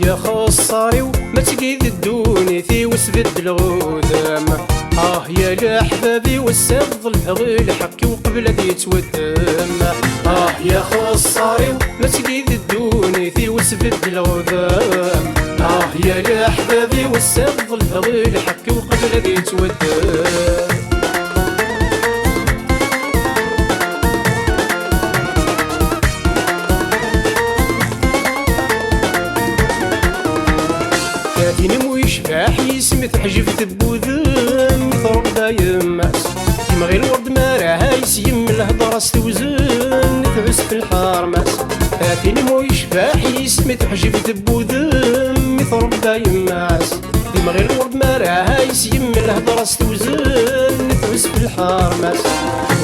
يا خصاري وما تقيد الدونيثي وسبد الغودم. يا لحبابي والسبض الحغيل حكي وقبل ذي يتودم. يا خصاري وما تقيد الدونيثي وسبد الغودم. يا لحبابي والسبض الحغيل حكي وقبل ذي يتودم. ينمو يشبح يسمث حجفت بوذم ثربا يماس كيما غير الورد ما راهايس يم الهضره ستوزن تعس في الحرماس. ينمو يشبح يسمث حجفت بوذم ثربا يماس كيما غير الورد ما راهايس يم الهضره ستوزن تعس في الحرماس.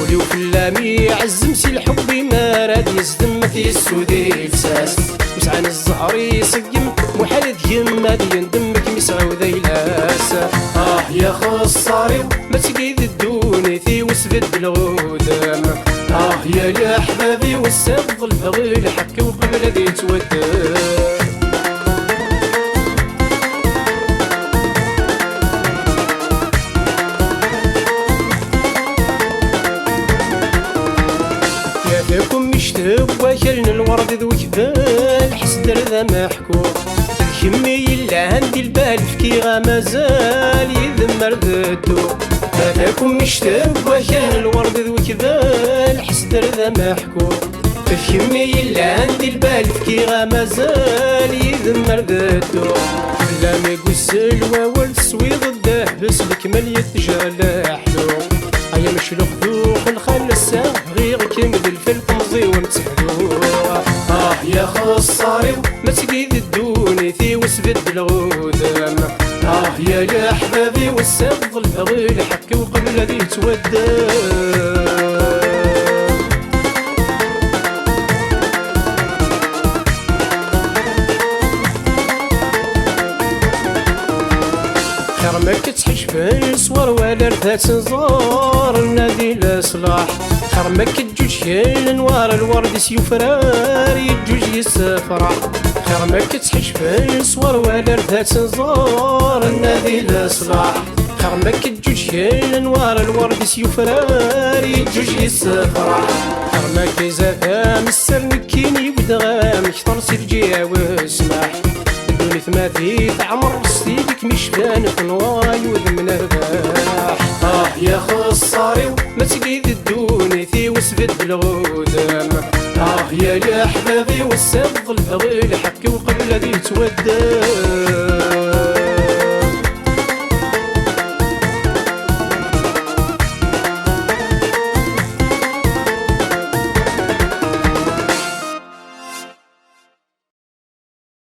وليو في اللامي عزم سي الحب ما راد يصدم في السودي لساس وسعان الزهر يسقم محال يما يندمك مسعود يلاسا. يا خصاري ما تقيد الدونيثي وسبد الغودم. يا لحبابي والسبض الحغيل حكي وقبل ذي يتودم. فيكم مشتب وكلن الورد ذو كبال حسدر ذا محكوم كمي إلا عندي البال فكيغا مازال يذمر ذاتو. هذاكم مشتب وكان الورد ذو كبال حسدر ذا محكوم كمي إلا عندي البال فكيغا مازال يذمر ذاتو. لا ما يقوس الواول تسويض الدهبس بكمل يتجالى حلو. أيا مشلوخ ذوق الخلسة غير كمد الفلق مزي ونتحلو. يا خصاري ما تقيد الدونيثي وسبد الغودم. يا لحبابي والسبض الحغيل حكي وقبل ذي يتودم. خرمك تحش في الصور ولا رثات نزار النادي الإصلاح. خرمك تجوج الانوار الورد سيفرار يجوج يسفرح. خرمك تحش في الصور ولا رثات نزار النادي الإصلاح. خرمك تجوج الانوار الورد سيفرار يجوج يسفرح. خرمك إذا مسر نكيني ودغام كثر سيرجيع واسمح. الدنيا ما في تعمر ستيدك مشفان فنواي وذمن رباح. يا خصاري ما تقيد الدونيثي وسبد الغودم. يا لحبابي والسبض الحغيل حكي وقبل ذي يتودم.